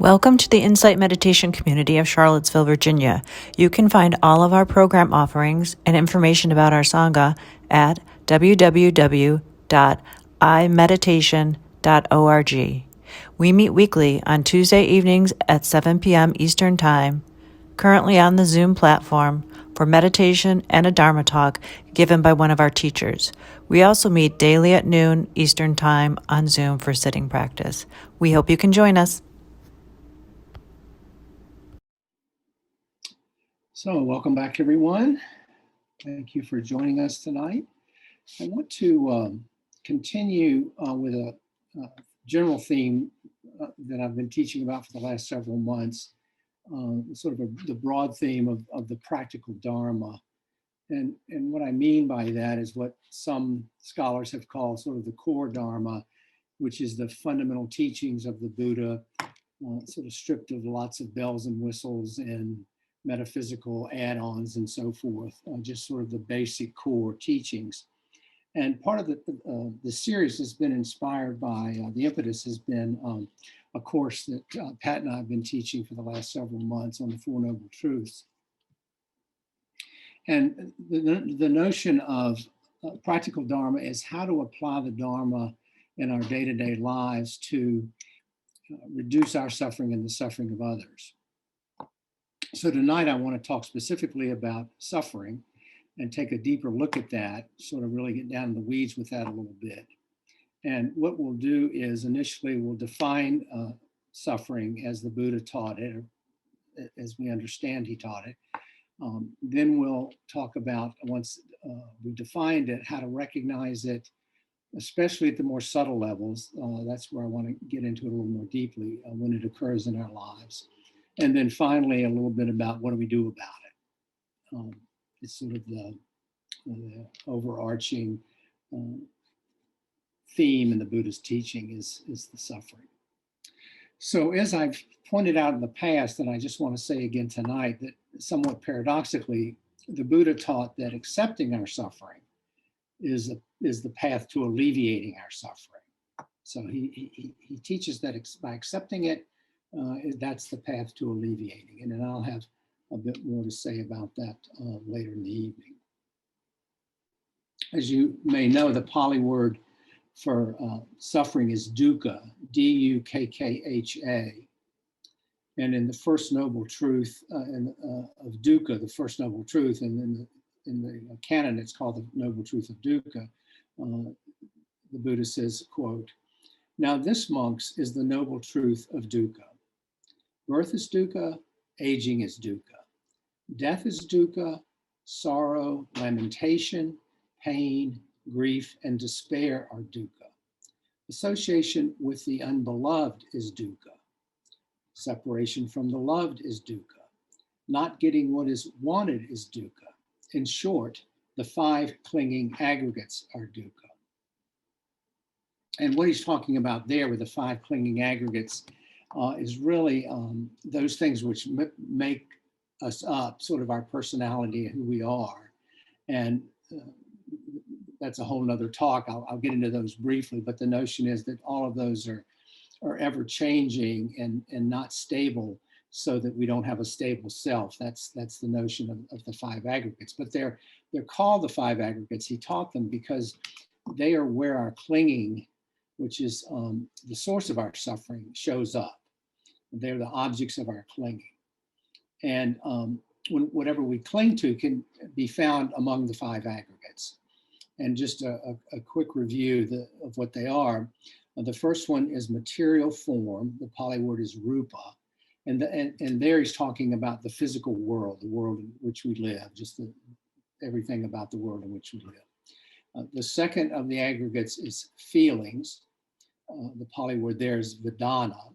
Welcome to the Insight Meditation community of Charlottesville, Virginia. You can find all of our program offerings and information about our Sangha at www.imeditation.org. We meet weekly on Tuesday evenings at 7 p.m. Eastern Time, currently on the Zoom platform for meditation and a Dharma talk given by one of our teachers. We also meet daily at noon Eastern Time on Zoom for sitting practice. We hope you can join us. So welcome back, everyone. Thank you for joining us tonight. I want to continue with a general theme that I've been teaching about for the last several months, sort of the broad theme of the practical Dharma. And what I mean by that is what some scholars have called sort of the Core Dharma, which is the fundamental teachings of the Buddha, sort of stripped of lots of bells and whistles and metaphysical add-ons and so forth, just sort of the basic core teachings. And part of the series has been inspired by, the impetus has been a course that Pat and I have been teaching for the last several months on the Four Noble Truths. And the notion of practical Dharma is how to apply the Dharma in our day-to-day lives to reduce our suffering and the suffering of others. So tonight I want to talk specifically about suffering and take a deeper look at that, sort of really get down in the weeds with that a little bit. And what we'll do is initially we'll define suffering as the Buddha taught it, or as we understand he taught it. Then we'll talk about, once we defined it, how to recognize it, especially at the more subtle levels. That's where I want to get into it a little more deeply when it occurs in our lives. And then finally, a little bit about what do we do about it. It's sort of the overarching theme in the Buddha's teaching is the suffering. So as I've pointed out in the past, and I just want to say again tonight, that somewhat paradoxically, the Buddha taught that accepting our suffering is the path to alleviating our suffering. So he teaches that by accepting it, that's the path to alleviating. And then I'll have a bit more to say about that later in the evening. As you may know, the Pali word for suffering is dukkha, D-U-K-K-H-A. And in the First Noble Truth of dukkha, the First Noble Truth, and in the canon it's called the Noble Truth of Dukkha, the Buddha says, quote, "Now this, monks, is the noble truth of dukkha. Birth is dukkha, aging is dukkha. Death is dukkha, sorrow, lamentation, pain, grief, and despair are dukkha. Association with the unbeloved is dukkha. Separation from the loved is dukkha. Not getting what is wanted is dukkha. In short, the five clinging aggregates are dukkha." And what he's talking about there with the five clinging aggregates is really those things which make us up, sort of our personality and who we are. And that's a whole nother talk. I'll get into those briefly, but the notion is that all of those are ever changing and not stable, so that we don't have a stable self. That's the notion of the five aggregates. But they're called the five aggregates. He taught them because they are where our clinging, which is the source of our suffering, shows up. They're the objects of our clinging. And whatever we cling to can be found among the five aggregates. And just a quick review of what they are. The first one is material form. The Pali word is rupa. And there he's talking about the physical world, the world in which we live, just everything about the world in which we live. The second of the aggregates is feelings. The Pali word there is vedana.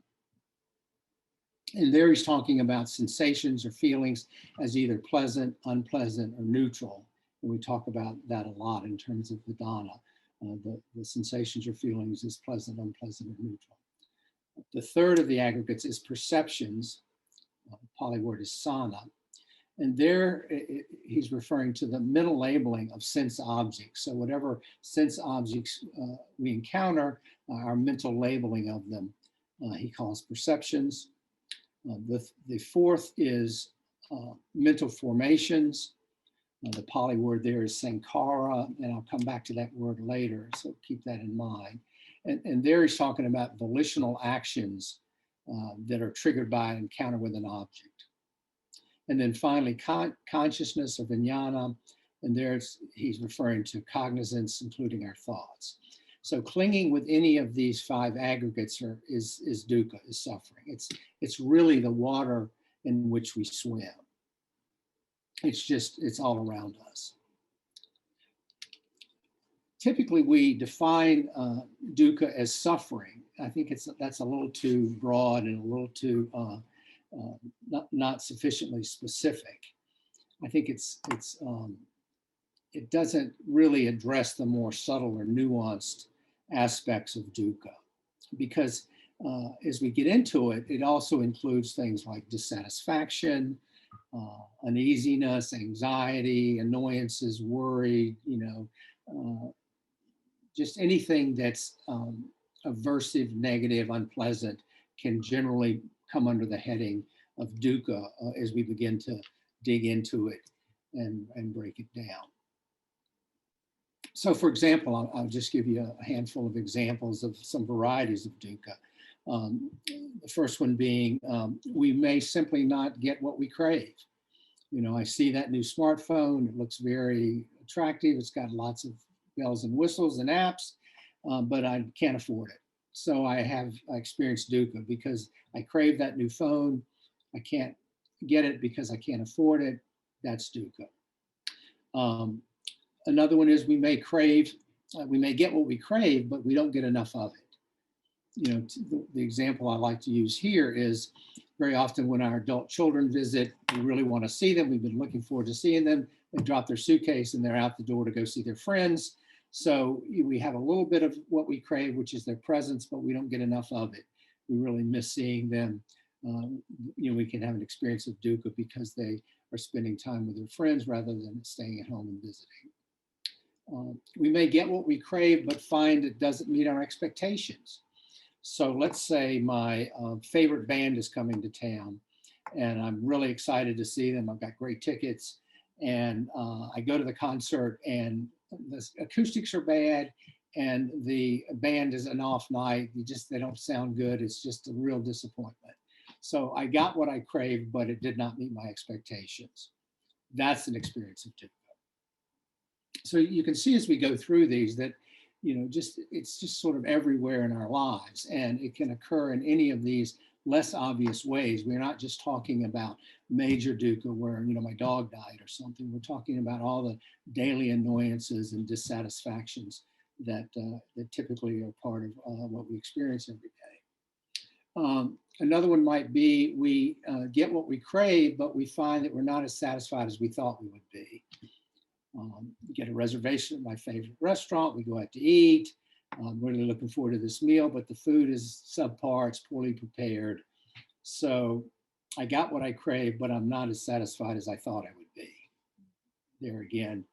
And there he's talking about sensations or feelings as either pleasant, unpleasant, or neutral. And we talk about that a lot in terms of vedana. The sensations or feelings is pleasant, unpleasant, or neutral. The third of the aggregates is perceptions. The Pali word is sana. And there he's referring to the mental labeling of sense objects. So whatever sense objects we encounter, our mental labeling of them, he calls perceptions. The fourth is mental formations. The Pali word there is sankhara, and I'll come back to that word later, so keep that in mind. And there he's talking about volitional actions that are triggered by an encounter with an object. And then finally, consciousness or vijnana, and there's he's referring to cognizance, including our thoughts. So clinging with any of these five aggregates is dukkha, is suffering. It's really the water in which we swim. It's all around us. Typically, we define dukkha as suffering. I think that's a little too broad and a little too not sufficiently specific. I think it doesn't really address the more subtle or nuanced aspects of dukkha, because as we get into it, it also includes things like dissatisfaction, uneasiness, anxiety, annoyances, worry, just anything that's aversive, negative, unpleasant can generally come under the heading of dukkha as we begin to dig into it and break it down. So for example, I'll just give you a handful of examples of some varieties of dukkha. The first one being, we may simply not get what we crave. I see that new smartphone, it looks very attractive, it's got lots of bells and whistles and apps, but I can't afford it. So I experienced dukkha because I crave that new phone, I can't get it because I can't afford it. That's dukkha. Another one is we may get what we crave, but we don't get enough of it. The example I like to use here is very often when our adult children visit, we really want to see them. We've been looking forward to seeing them. They drop their suitcase and they're out the door to go see their friends. So we have a little bit of what we crave, which is their presence, but we don't get enough of it. We really miss seeing them. We can have an experience of dukkha because they are spending time with their friends rather than staying at home and visiting. We may get what we crave, but find it doesn't meet our expectations. So let's say my favorite band is coming to town and I'm really excited to see them. I've got great tickets and I go to the concert and the acoustics are bad and the band is an off night. They don't sound good. It's just a real disappointment. So I got what I craved, but it did not meet my expectations. That's an experience of dukkha. So you can see as we go through these that it's just sort of everywhere in our lives, and it can occur in any of these less obvious ways. We're not just talking about major dukkha where my dog died or something. We're talking about all the daily annoyances and dissatisfactions that typically are part of what we experience every day. Another one might be we get what we crave, but we find that we're not as satisfied as we thought we would be. We get a reservation at my favorite restaurant, we go out to eat, I'm really looking forward to this meal, but the food is subpar, it's poorly prepared. So I got what I crave, but I'm not as satisfied as I thought I would be. There again,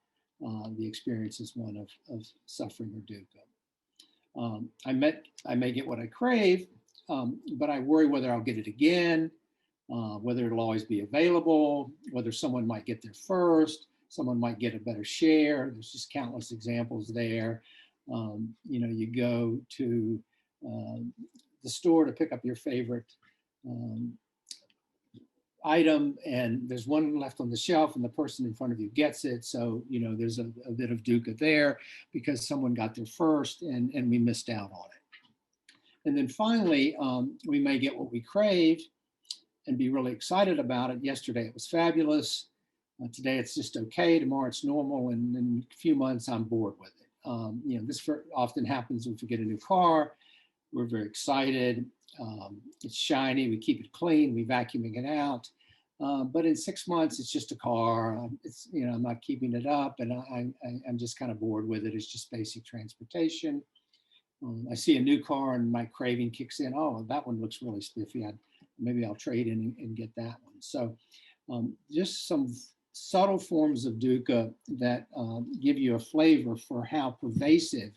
the experience is one of suffering or dukkha. I may get what I crave, but I worry whether I'll get it again, whether it'll always be available, whether someone might get there first, someone might get a better share. There's just countless examples there. You go to the store to pick up your favorite item and there's one left on the shelf and the person in front of you gets it. So, there's a bit of dukkha there because someone got there first and we missed out on it. And then finally, we may get what we crave and be really excited about it. Yesterday it was fabulous. Today it's just okay. Tomorrow it's normal, and in a few months I'm bored with it. This often happens if we get a new car. We're very excited. It's shiny. We keep it clean. We vacuuming it out. But in 6 months, it's just a car. I'm not keeping it up, and I'm just kind of bored with it. It's just basic transportation. I see a new car, and my craving kicks in. Oh, that one looks really spiffy. Maybe I'll trade in and get that one. So, just some subtle forms of dukkha that give you a flavor for how pervasive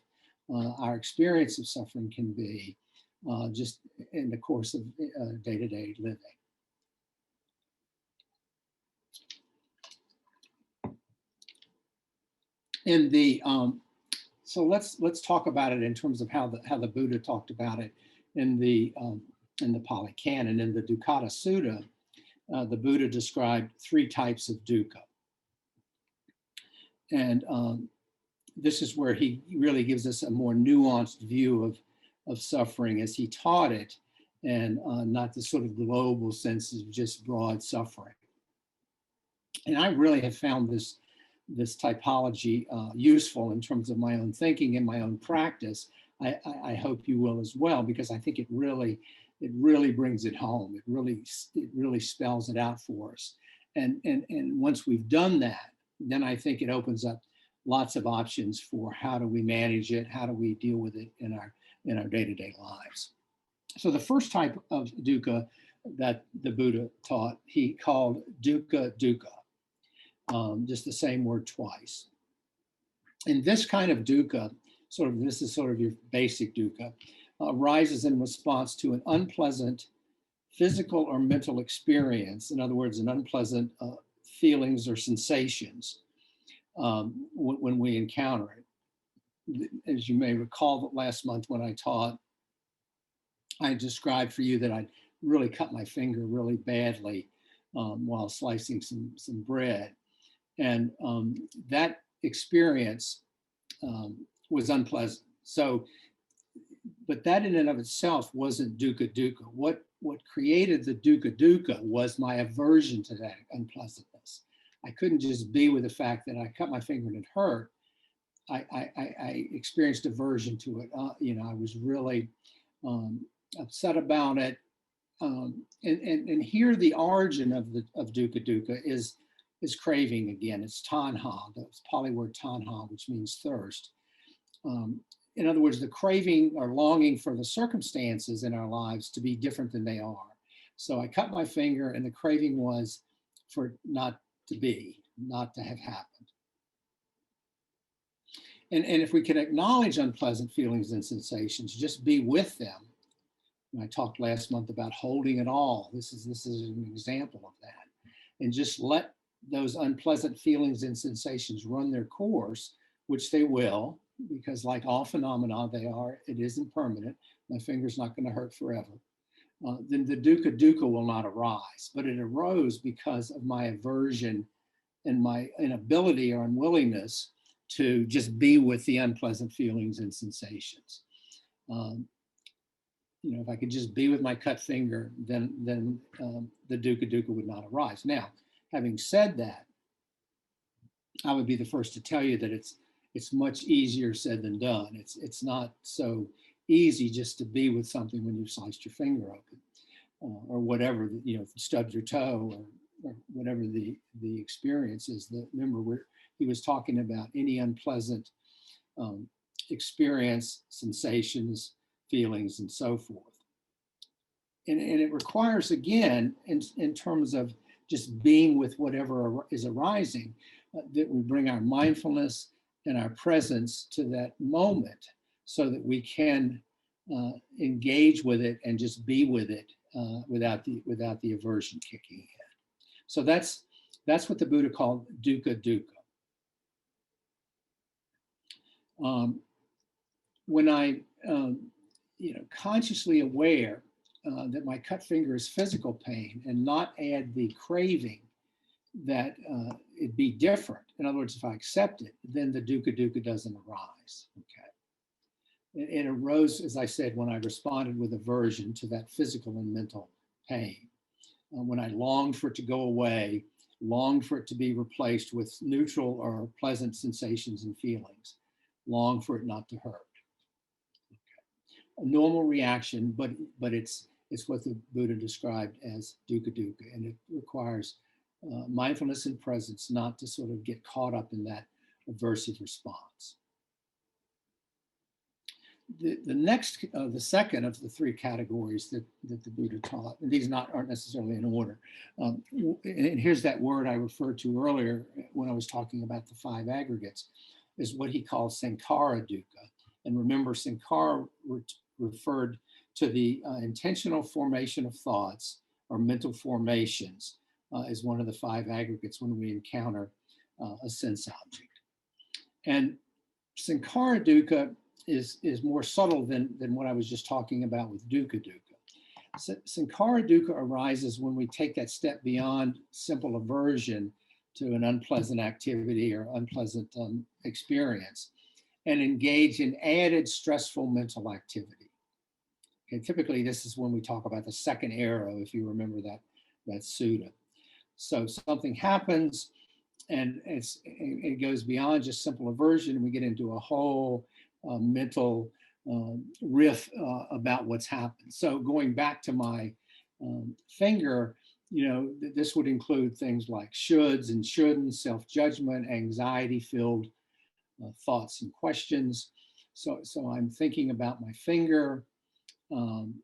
our experience of suffering can be just in the course of day-to-day living. In the so let's talk about it in terms of how the Buddha talked about it in the Pali Canon. In the Dukkha Sutta, the Buddha described 3 types of dukkha, and this is where he really gives us a more nuanced view of suffering as he taught it, and not the sort of global sense of just broad suffering. And I really have found this typology useful in terms of my own thinking and my own practice. I hope you will as well, because I think it really brings it home. It really spells it out for us. And once we've done that, then I think it opens up lots of options for how do we manage it, how do we deal with it in our day-to-day lives. So the first type of dukkha that the Buddha taught, he called Dukaduka. Just the same word twice. And this kind of dukkha, this is sort of your basic dukkha, arises in response to an unpleasant physical or mental experience. In other words, an unpleasant feelings or sensations when we encounter it. As you may recall, that last month when I taught, I described for you that I'd really cut my finger really badly while slicing some bread. And that experience was unpleasant. So, but that in and of itself wasn't Dukaduka. What created the Dukaduka was my aversion to that unpleasantness. I couldn't just be with the fact that I cut my finger and it hurt. I experienced aversion to it. I was really upset about it. And here the origin of Dukaduka is craving again. It's tanha, the Pali word tanha, which means thirst. In other words, the craving or longing for the circumstances in our lives to be different than they are. So I cut my finger, and the craving was for it not to be, not to have happened. And if we can acknowledge unpleasant feelings and sensations, just be with them. And I talked last month about holding it all. This is an example of that. And just let those unpleasant feelings and sensations run their course, which they will, because like all phenomena, it isn't permanent. My finger's not going to hurt forever. Then the Dukaduka will not arise, but it arose because of my aversion and my inability or unwillingness to just be with the unpleasant feelings and sensations. If I could just be with my cut finger, then the Dukaduka would not arise. Now, having said that, I would be the first to tell you that it's much easier said than done. It's not so easy just to be with something when you've sliced your finger open, or whatever, stubbed your toe, or whatever the experience is. Remember, he was talking about any unpleasant experience, sensations, feelings, and so forth. And it requires, again, in terms of just being with whatever is arising, that we bring our mindfulness and our presence to that moment so that we can engage with it and just be with it without the aversion kicking in. So that's what the Buddha called Dukaduka. When I consciously aware that my cut finger is physical pain and not add the craving that it be different. In other words, if I accept it, then the Dukaduka doesn't arise. Okay. It arose, as I said, when I responded with aversion to that physical and mental pain. When I longed for it to go away, longed for it to be replaced with neutral or pleasant sensations and feelings, longed for it not to hurt. Okay. A normal reaction, but it's what the Buddha described as Dukaduka, and it requires mindfulness and presence not to sort of get caught up in that aversive response. The second of the 3 categories that the Buddha taught, and these aren't necessarily in order. And here's that word I referred to earlier when I was talking about the 5 aggregates, is what he calls Sankhara Dukkha. And remember, Sankhara referred to the intentional formation of thoughts or mental formations as one of the 5 aggregates when we encounter a sense object. And Sankara Dukkha is more subtle than what I was just talking about with Dukaduka. Sankara Dukkha arises when we take that step beyond simple aversion to an unpleasant activity or unpleasant experience and engage in added stressful mental activity. Okay, typically, this is when we talk about the second arrow, if you remember that sutta. So something happens and it goes beyond just simple aversion, and we get into a whole mental riff about what's happened. So going back to my finger, this would include things like shoulds and shouldn'ts, self-judgment, anxiety-filled thoughts and questions. So I'm thinking about my finger. I'm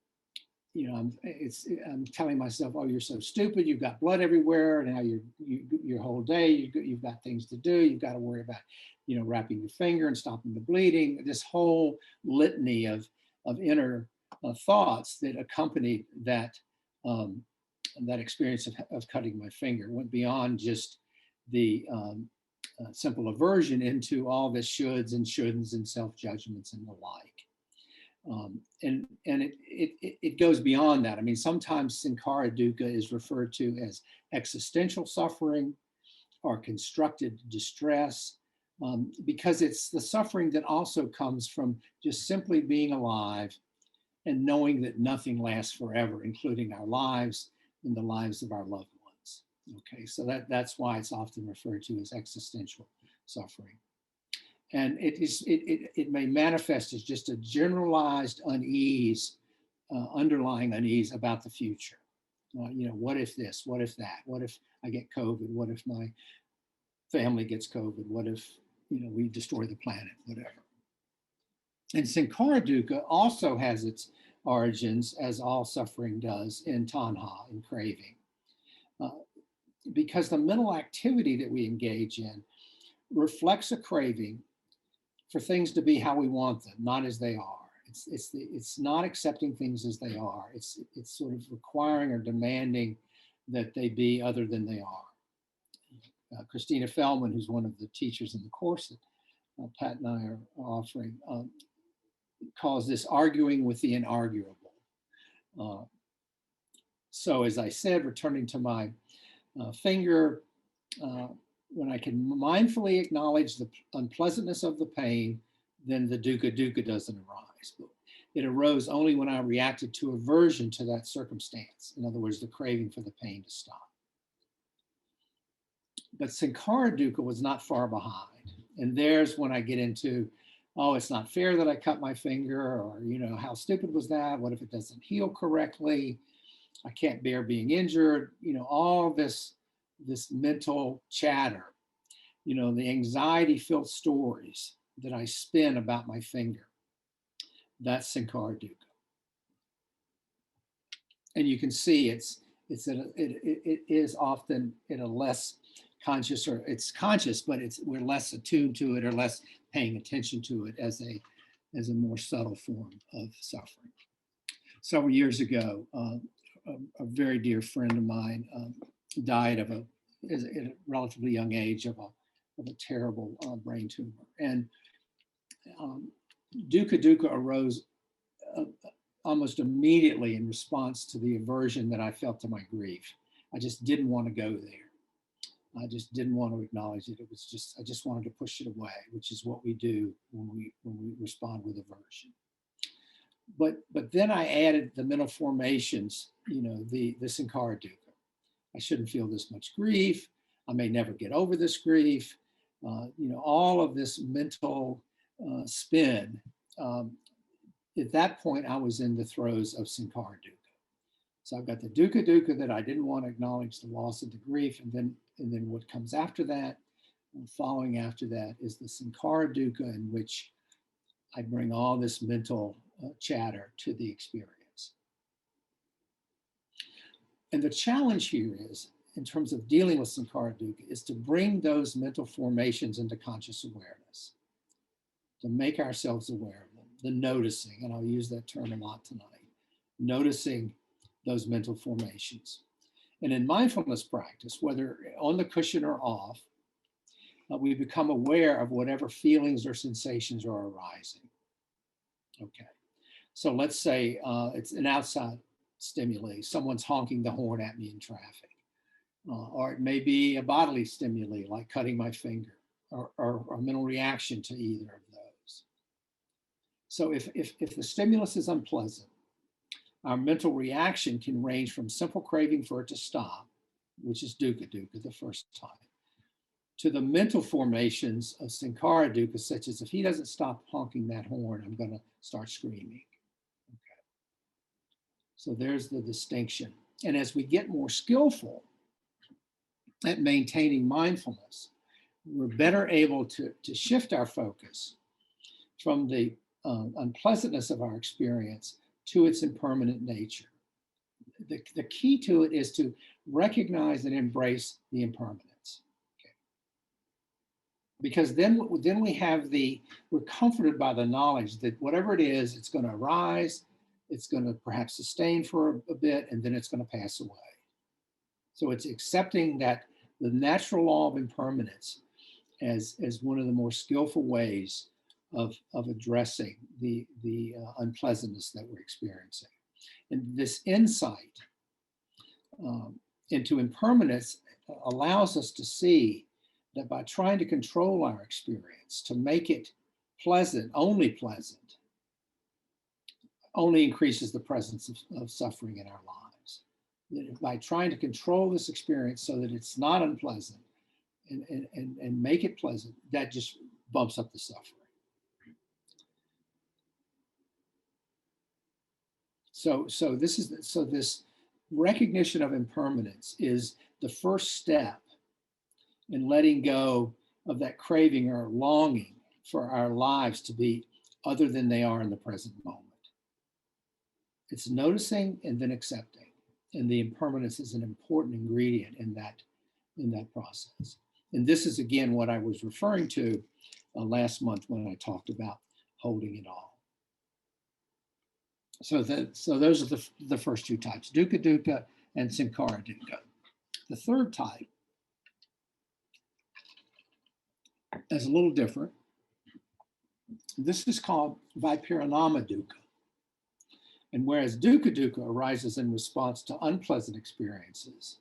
telling myself, oh, you're so stupid. You've got blood everywhere. Now your whole day, you've got things to do. You've got to worry about, wrapping your finger and stopping the bleeding. This whole litany of inner thoughts that accompanied that experience of cutting my finger went beyond just the simple aversion into all the shoulds and shouldn'ts and self-judgments and the like. And it goes beyond that. I mean, sometimes Sankara Dukkha is referred to as existential suffering or constructed distress, because it's the suffering that also comes from just simply being alive and knowing that nothing lasts forever, including our lives and the lives of our loved ones. Okay, so that's why it's often referred to as existential suffering. And it may manifest as just a generalized unease, underlying unease about the future. What if this? What if that? What if I get COVID? What if my family gets COVID? What if we destroy the planet? Whatever. And Sankara Dukkha also has its origins, as all suffering does, in tanha, in craving, because the mental activity that we engage in reflects a craving for things to be how we want them, not as they are. It's not accepting things as they are. It's sort of requiring or demanding that they be other than they are. Christina Feldman, who's one of the teachers in the course that Pat and I are offering, calls this arguing with the inarguable. So as I said, returning to my finger, when I can mindfully acknowledge the unpleasantness of the pain, then the Dukaduka doesn't arise. But it arose only when I reacted to aversion to that circumstance. In other words, the craving for the pain to stop. But Sankara Dukkha was not far behind. And there's when I get into, oh, it's not fair that I cut my finger, or, how stupid was that? What if it doesn't heal correctly? I can't bear being injured. All this mental chatter, the anxiety-filled stories that I spin about my finger. That's Sankara Dukkha. And you can see it is often in a less conscious, or it's conscious, but we're less attuned to it or less paying attention to it as a more subtle form of suffering. Several years ago, a very dear friend of mine died at a relatively young age of a terrible brain tumor. And Dukaduka arose almost immediately in response to the aversion that I felt to my grief. I just didn't want to go there. I just didn't want to acknowledge it. I just wanted to push it away, which is what we do when we respond with aversion. But then I added the mental formations, the Sankara Dukkha. I shouldn't feel this much grief. I may never get over this grief. All of this mental spin. At that point, I was in the throes of Sankara Dukkha. So I've got the Dukaduka that I didn't want to acknowledge the loss of the grief, and then what comes after that, following after that, is the Sankara Dukkha, in which I bring all this mental chatter to the experience. And the challenge here is, in terms of dealing with Sankara Dukkha, is to bring those mental formations into conscious awareness, to make ourselves aware of them, the noticing, and I'll use that term a lot tonight, noticing those mental formations. And in mindfulness practice, whether on the cushion or off, we become aware of whatever feelings or sensations are arising. Okay, so let's say it's an outside stimuli. Someone's honking the horn at me in traffic. Or it may be a bodily stimuli like cutting my finger, or a mental reaction to either of those. So if the stimulus is unpleasant, our mental reaction can range from simple craving for it to stop, which is Dukaduka, the first type, to the mental formations of Dukkha, such as if he doesn't stop honking that horn, I'm going to start screaming. Okay. So there's the distinction. And as we get more skillful at maintaining mindfulness, we're better able to shift our focus from the unpleasantness of our experience to its impermanent nature. The key to it is to recognize and embrace the impermanence. Okay. Because then we have we're comforted by the knowledge that whatever it is, it's going to arise, it's going to perhaps sustain for a bit, and then it's going to pass away. So it's accepting that the natural law of impermanence as one of the more skillful ways of addressing the unpleasantness that we're experiencing. And this insight into impermanence allows us to see that by trying to control our experience, to make it pleasant, only increases the presence of suffering in our lives. That by trying to control this experience so that it's not unpleasant and make it pleasant, that just bumps up the suffering. So this recognition of impermanence is the first step in letting go of that craving or longing for our lives to be other than they are in the present moment. It's noticing and then accepting. And the impermanence is an important ingredient in that process. And this is, again, what I was referring to last month when I talked about holding it all. So those are the first two types, Dukaduka and Dukkha. The third type is a little different. This is called Vipiranamaduka. And whereas Dukaduka arises in response to unpleasant experiences,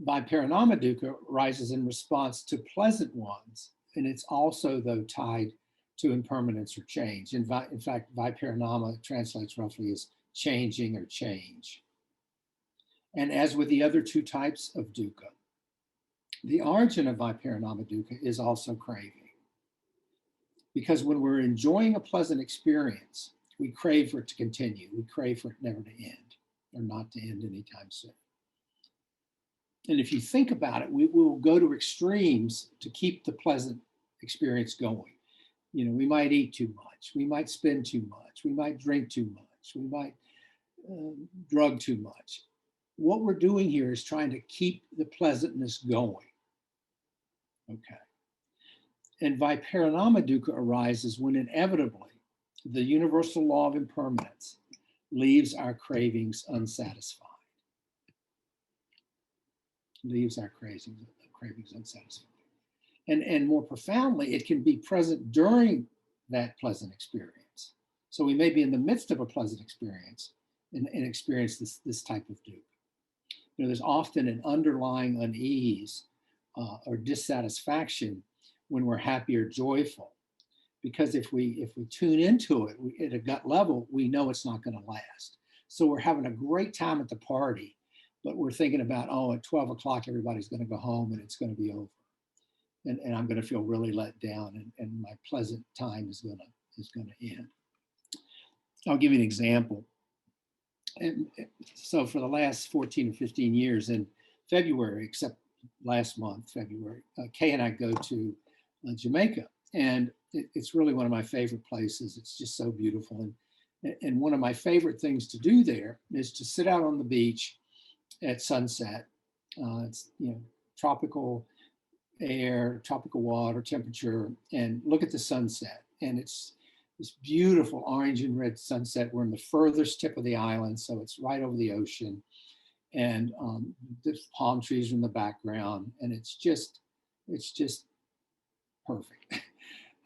Vipiranamaduka arises in response to pleasant ones, and it's also, though, tied to impermanence or change. In fact, Vipiranama translates roughly as changing or change. And as with the other two types of dukkha, the origin of Vipiranamaduka is also craving. Because when we're enjoying a pleasant experience, we crave for it to continue. We crave for it never to end, or not to end anytime soon. And if you think about it, we will go to extremes to keep the pleasant experience going. You know, we might eat too much, we might spend too much, we might drink too much, we might drug too much. What we're doing here is trying to keep the pleasantness going. Okay. And Vipiranamaduka arises when inevitably the universal law of impermanence leaves our cravings unsatisfied. Leaves our cravings unsatisfied. And more profoundly, it can be present during that pleasant experience. So we may be in the midst of a pleasant experience and experience this type of dukkha. You know, there's often an underlying unease or dissatisfaction when we're happy or joyful, because if we tune into it at a gut level, we know it's not going to last. So we're having a great time at the party, but we're thinking about, oh, at 12 o'clock, everybody's going to go home and it's going to be over. And I'm going to feel really let down, and my pleasant time is going to end. I'll give you an example. And so for the last 14 or 15 years in February, except last month, February, Kay and I go to Jamaica, and it's really one of my favorite places. It's just so beautiful. And one of my favorite things to do there is to sit out on the beach at sunset. It's, you know, tropical air, tropical water temperature, and look at the sunset. And it's this beautiful orange and red sunset. We're in the furthest tip of the island, so it's right over the ocean. And there's palm trees in the background. And it's just perfect.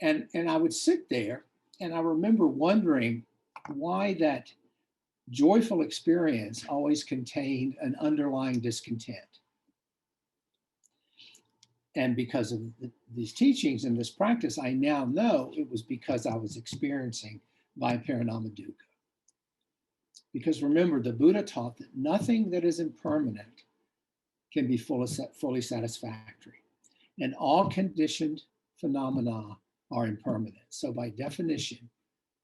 And I would sit there, and I remember wondering why that joyful experience always contained an underlying discontent. And because of these teachings and this practice, I now know it was because I was experiencing Vipiranamaduka. Because remember, the Buddha taught that nothing that is impermanent can be fully satisfactory. And all conditioned phenomena are impermanent. So by definition,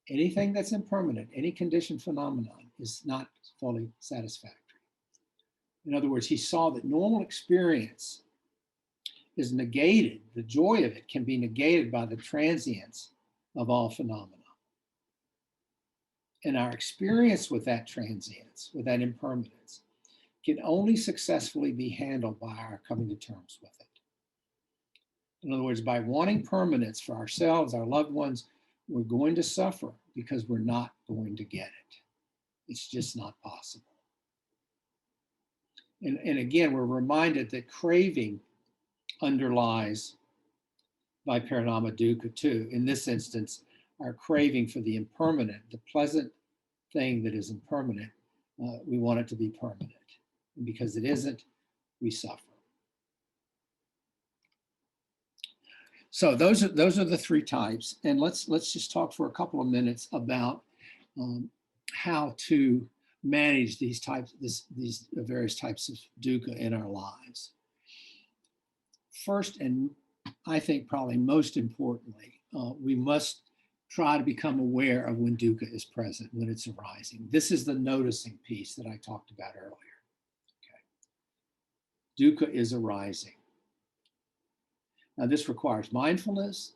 anything that's impermanent, any conditioned phenomenon, is not fully satisfactory. In other words, he saw that normal experience is negated, the joy of it can be negated by the transience of all phenomena. And our experience with that transience, with that impermanence, can only successfully be handled by our coming to terms with it. In other words, by wanting permanence for ourselves, our loved ones, we're going to suffer because we're not going to get it. It's just not possible. And again, we're reminded that craving underlies Vipiranamaduka too. In this instance, our craving for the impermanent, the pleasant thing that is impermanent, we want it to be permanent. And because it isn't, we suffer. So those are the three types. And let's just talk for a couple of minutes about how to manage these various types of dukkha in our lives. First, and I think probably most importantly, we must try to become aware of when dukkha is present, when it's arising. This is the noticing piece that I talked about earlier. Okay. Dukkha is arising. Now, this requires mindfulness.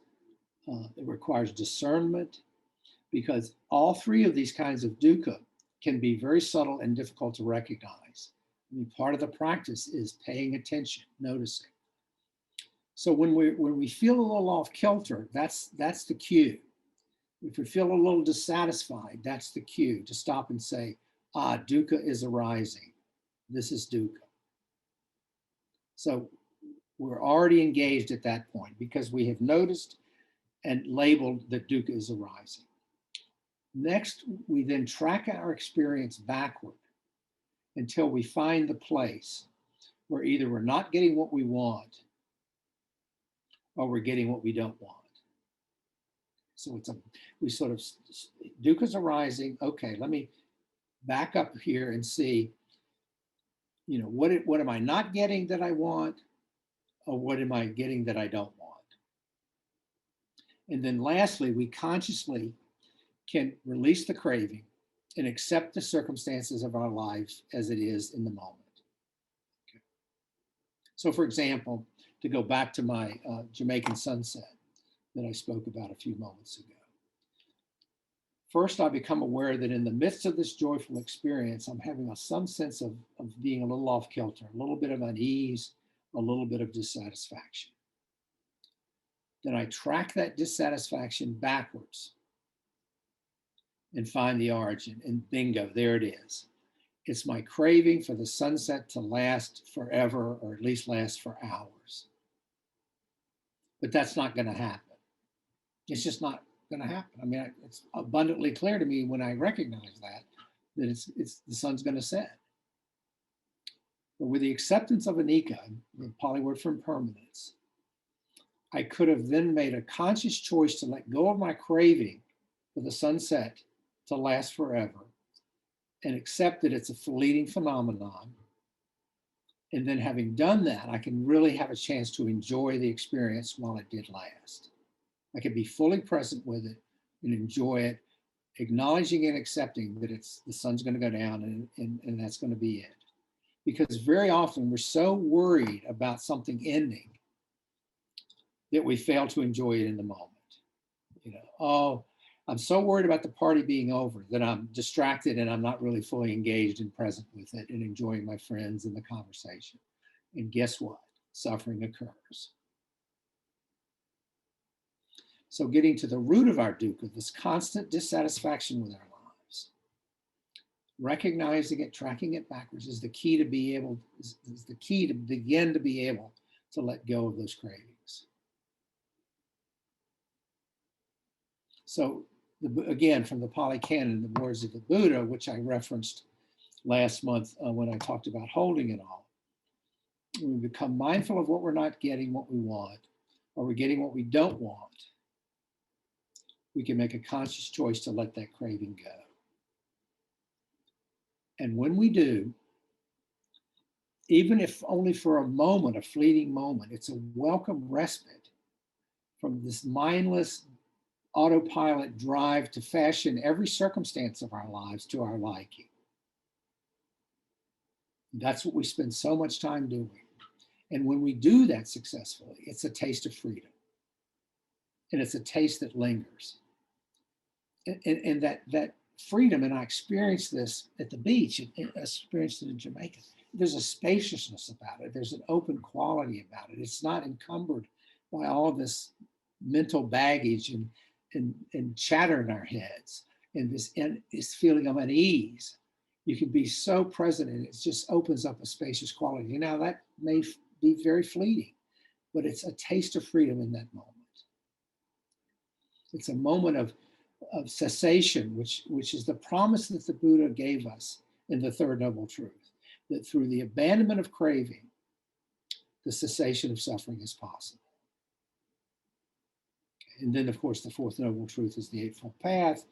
It requires discernment, because all three of these kinds of dukkha can be very subtle and difficult to recognize. I mean, part of the practice is paying attention, noticing. So when we feel a little off kilter, that's the cue. If we feel a little dissatisfied, that's the cue to stop and say, dukkha is arising. This is dukkha. So we're already engaged at that point because we have noticed and labeled that dukkha is arising. Next, we then track our experience backward until we find the place where either we're not getting what we want or we're getting what we don't want. So we sort of, dukkha's arising. Okay, let me back up here and see, what am I not getting that I want, or what am I getting that I don't want? And then lastly, we consciously can release the craving and accept the circumstances of our lives as it is in the moment. Okay. So for example, to go back to my Jamaican sunset that I spoke about a few moments ago. First, I become aware that in the midst of this joyful experience, I'm having some sense of being a little off kilter, a little bit of unease, a little bit of dissatisfaction. Then I track that dissatisfaction backwards and find the origin, and bingo, there it is. It's my craving for the sunset to last forever, or at least last for hours. But that's not going to happen. It's just not going to happen. I mean, it's abundantly clear to me when I recognize that it's the sun's going to set. But with the acceptance of anicca, the Pali word for impermanence, I could have then made a conscious choice to let go of my craving for the sunset to last forever and accept that it's a fleeting phenomenon. And then having done that, I can really have a chance to enjoy the experience while it did last. I could be fully present with it and enjoy it, acknowledging and accepting that the sun's going to go down and that's going to be it. Because very often we're so worried about something ending that we fail to enjoy it in the moment. I'm so worried about the party being over that I'm distracted and I'm not really fully engaged and present with it and enjoying my friends and the conversation. And guess what? Suffering occurs. So getting to the root of our dukkha, this constant dissatisfaction with our lives, recognizing it, tracking it backwards is the key to begin to be able to let go of those cravings. So again, from the Pali Canon, the words of the Buddha, which I referenced last month when I talked about holding it all. When we become mindful of what we're not getting, what we want, or we're getting what we don't want, we can make a conscious choice to let that craving go. And when we do, even if only for a moment, a fleeting moment, it's a welcome respite from this mindless autopilot drive to fashion every circumstance of our lives to our liking. That's what we spend so much time doing. And when we do that successfully, it's a taste of freedom. And it's a taste that lingers. And that freedom, and I experienced this at the beach, I experienced it in Jamaica. There's a spaciousness about it. There's an open quality about it. It's not encumbered by all of this mental baggage and chatter in our heads and this feeling of unease. You can be so present, and it just opens up a spacious quality. Now, that may be very fleeting, but it's a taste of freedom in that moment. It's a moment of cessation, which is the promise that the Buddha gave us in the Third Noble Truth, that through the abandonment of craving, the cessation of suffering is possible. And then, of course, the Fourth Noble Truth is the Eightfold Path,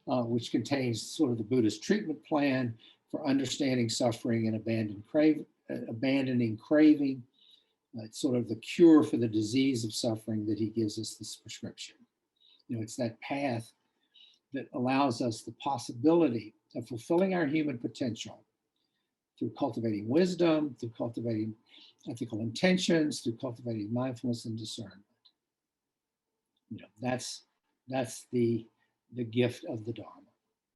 which contains sort of the Buddha's treatment plan for understanding suffering and abandoning craving. It's sort of the cure for the disease of suffering that he gives us this prescription. It's that path that allows us the possibility of fulfilling our human potential through cultivating wisdom, through cultivating ethical intentions, through cultivating mindfulness and discernment. That's the gift of the Dharma.